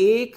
1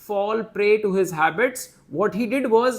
fall prey to his habits. What he did was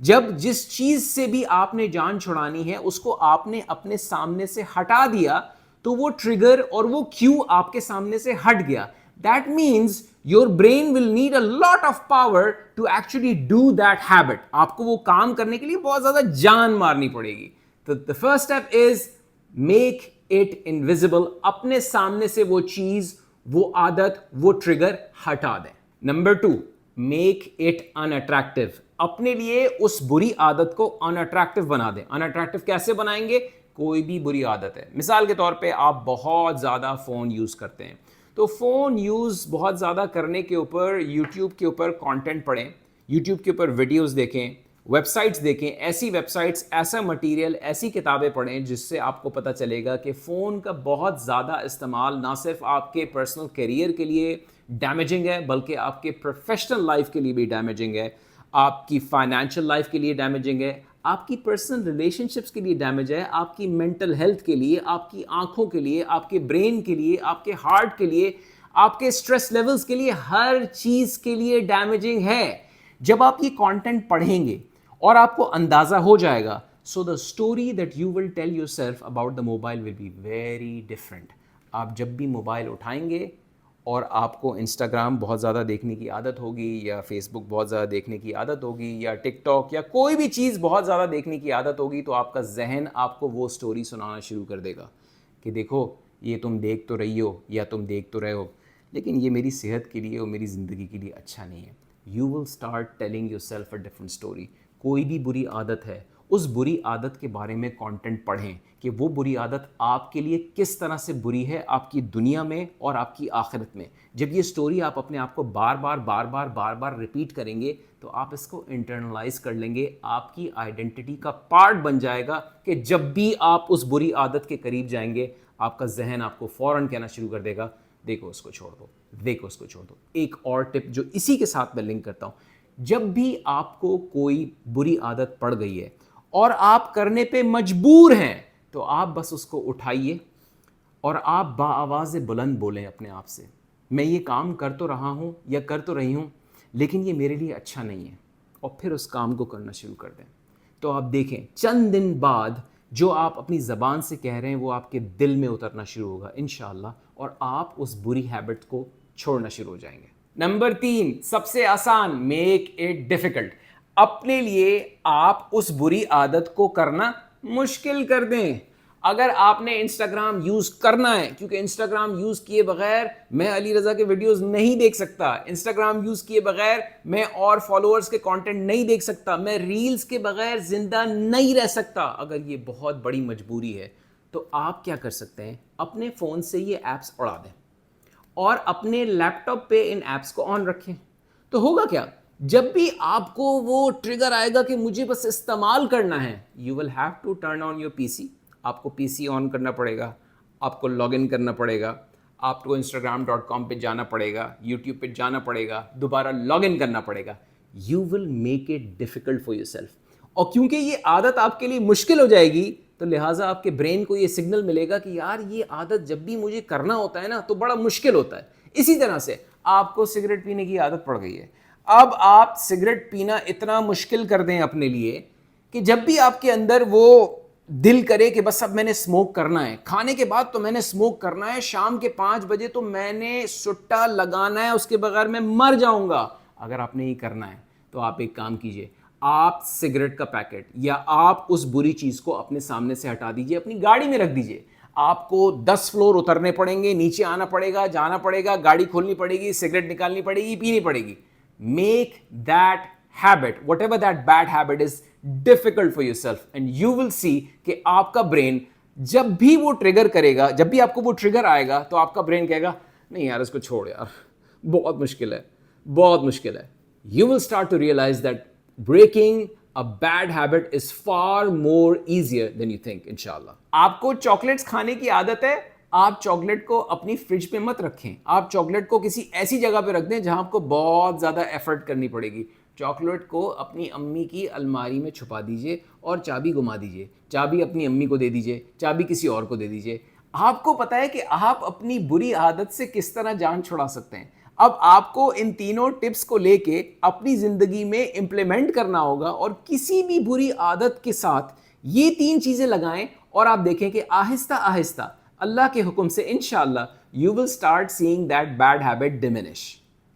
جب جس چیز سے بھی آپ نے جان چھڑانی ہے اس کو آپ نے اپنے سامنے سے ہٹا دیا تو وہ ٹریگر اور وہ کیو آپ کے سامنے سے ہٹ گیا. That means your brain will need a lot of power to actually do that habit. آپ کو وہ کام کرنے کے لیے بہت زیادہ جان مارنی پڑے گی. تو the first step is make it invisible. اپنے سامنے سے وہ چیز, وہ عادت, وہ ٹریگر ہٹا دیں. Number 2, make it unattractive. اپنے لیے اس بری عادت کو unattractive بنا دیں. unattractive کیسے بنائیں گے؟ کوئی بھی بری عادت ہے, مثال کے طور پہ آپ بہت زیادہ فون یوز کرتے ہیں, تو فون یوز بہت زیادہ کرنے کے اوپر یوٹیوب کے اوپر کانٹینٹ پڑھیں, یوٹیوب کے اوپر ویڈیوز دیکھیں, ویب سائٹس دیکھیں, ایسی ویب سائٹس, ایسا مٹیریل, ایسی کتابیں پڑھیں جس سے آپ کو پتہ چلے گا کہ فون کا بہت زیادہ استعمال نہ صرف آپ کے پرسنل کیریئر کے لیے ڈیمیجنگ ہے بلکہ آپ کے پروفیشنل لائف کے لیے بھی ڈیمیجنگ ہے, آپ کی فائنینشیل لائف کے لیے ڈیمیجنگ ہے, آپ کی پرسنل ریلیشن شپس کے لیے ڈیمیج ہے, آپ کی مینٹل ہیلتھ کے لیے, آپ کی آنکھوں کے لیے, آپ کے برین کے لیے, آپ کے ہارٹ کے لیے, آپ کے اسٹریس لیولز کے لیے, ہر چیز کے لیے ڈیمیجنگ ہے. جب آپ یہ کانٹینٹ پڑھیں گے اور آپ کو اندازہ ہو جائے گا, so the story that you will tell yourself about the mobile will be very different. آپ جب بھی موبائل اٹھائیں گے اور آپ کو انسٹاگرام بہت زیادہ دیکھنے کی عادت ہوگی, یا فیس بک بہت زیادہ دیکھنے کی عادت ہوگی, یا ٹک ٹاک, یا کوئی بھی چیز بہت زیادہ دیکھنے کی عادت ہوگی, تو آپ کا ذہن آپ کو وہ سٹوری سنانا شروع کر دے گا کہ دیکھو یہ تم دیکھ تو رہی ہو یا تم دیکھ تو رہے ہو, لیکن یہ میری صحت کے لیے اور میری زندگی کے لیے اچھا نہیں ہے. You will start telling your self a different story. کوئی بھی بری عادت ہے, اس بری عادت کے بارے میں کانٹینٹ پڑھیں کہ وہ بری عادت آپ کے لیے کس طرح سے بری ہے آپ کی دنیا میں اور آپ کی آخرت میں. جب یہ سٹوری آپ اپنے آپ کو بار بار ریپیٹ کریں گے تو آپ اس کو انٹرنلائز کر لیں گے, آپ کی آئیڈینٹی کا پارٹ بن جائے گا کہ جب بھی آپ اس بری عادت کے قریب جائیں گے آپ کا ذہن آپ کو فوراً کہنا شروع کر دے گا دیکھو اس کو چھوڑ دو, دیکھو اس کو چھوڑ دو. ایک اور ٹپ جو اسی کے ساتھ میں لنک کرتا ہوں, جب بھی آپ کو کوئی بری عادت پڑ گئی ہے اور آپ کرنے پہ مجبور ہیں تو آپ بس اس کو اٹھائیے اور آپ بآواز بلند بولیں اپنے آپ سے, میں یہ کام کر تو رہا ہوں یا کر تو رہی ہوں لیکن یہ میرے لیے اچھا نہیں ہے, اور پھر اس کام کو کرنا شروع کر دیں. تو آپ دیکھیں چند دن بعد جو آپ اپنی زبان سے کہہ رہے ہیں وہ آپ کے دل میں اترنا شروع ہوگا انشاءاللہ, اور آپ اس بری ہیبٹ کو چھوڑنا شروع ہو جائیں گے. نمبر 3, سب سے آسان, میک اٹ ڈیفیکلٹ. اپنے لیے آپ اس بری عادت کو کرنا مشکل کر دیں. اگر آپ نے انسٹاگرام یوز کرنا ہے, کیونکہ انسٹاگرام یوز کیے بغیر میں علی رضا کے ویڈیوز نہیں دیکھ سکتا, انسٹاگرام یوز کیے بغیر میں اور فالوورز کے کانٹینٹ نہیں دیکھ سکتا, میں ریلز کے بغیر زندہ نہیں رہ سکتا, اگر یہ بہت بڑی مجبوری ہے تو آپ کیا کر سکتے ہیں, اپنے فون سے یہ ایپس اڑا دیں اور اپنے لیپ ٹاپ پہ ان ایپس کو آن رکھیں. تو ہوگا کیا, جب بھی آپ کو وہ ٹریگر آئے گا کہ مجھے بس استعمال کرنا ہے, you will have to turn on your P C. آپ کو پی سی آن کرنا پڑے گا, آپ کو لاگ ان کرنا پڑے گا, آپ کو instagram.com پہ جانا پڑے گا, یوٹیوب پہ جانا پڑے گا, دوبارہ لاگ ان کرنا پڑے گا. You will make it difficult for yourself. اور کیونکہ یہ عادت آپ کے لیے مشکل ہو جائے گی تو لہٰذا آپ کے برین کو یہ سگنل ملے گا کہ یار یہ عادت جب بھی مجھے کرنا ہوتا ہے نا تو بڑا مشکل ہوتا ہے. اسی طرح سے آپ کو سگریٹ پینے کی عادت پڑ گئی ہے, اب آپ سگریٹ پینا اتنا مشکل کر دیں اپنے لیے کہ جب بھی آپ کے اندر وہ دل کرے کہ بس اب میں نے اسموک کرنا ہے, کھانے کے بعد تو میں نے اسموک کرنا ہے, شام کے 5 بجے تو میں نے سٹا لگانا ہے, اس کے بغیر میں مر جاؤں گا. اگر آپ نے یہ کرنا ہے تو آپ ایک کام کیجئے, آپ سگریٹ کا پیکٹ یا آپ اس بری چیز کو اپنے سامنے سے ہٹا دیجئے, اپنی گاڑی میں رکھ دیجئے. آپ کو 10 فلور اترنے پڑیں گے, نیچے آنا پڑے گا, جانا پڑے گا, گاڑی کھولنی پڑے گی, سگریٹ نکالنی پڑے گی, پینی پڑے گی. Make that habit, whatever that bad habit is, difficult for yourself, and you will see کہ آپ کا برین جب بھی وہ ٹریگر کرے گا, جب بھی آپ کو وہ ٹریگر آئے گا تو آپ کا برین کہے گا نہیں یار اس کو چھوڑ یار, بہت مشکل ہے, بہت مشکل ہے. You will start to realize that breaking a bad habit is far more easier than you think, inshallah. آپ کو چاکلیٹس کھانے کی عادت ہے, آپ چاکلیٹ کو اپنی فریج پہ مت رکھیں, آپ چاکلیٹ کو کسی ایسی جگہ پہ رکھ دیں جہاں آپ کو بہت زیادہ ایفرٹ کرنی پڑے گی. چاکلیٹ کو اپنی امی کی الماری میں چھپا دیجئے اور چابی گما دیجئے, چابی اپنی امی کو دے دیجئے, چابی کسی اور کو دے دیجئے. آپ کو پتہ ہے کہ آپ اپنی بری عادت سے کس طرح جان چھڑا سکتے ہیں. اب آپ کو ان تینوں ٹپس کو لے کے اپنی زندگی میں امپلیمنٹ کرنا ہوگا اور کسی بھی بری عادت کے ساتھ یہ تین چیزیں لگائیں اور آپ دیکھیں کہ آہستہ آہستہ اللہ کے حکم سے انشاءاللہ you will start seeing that bad habit diminish.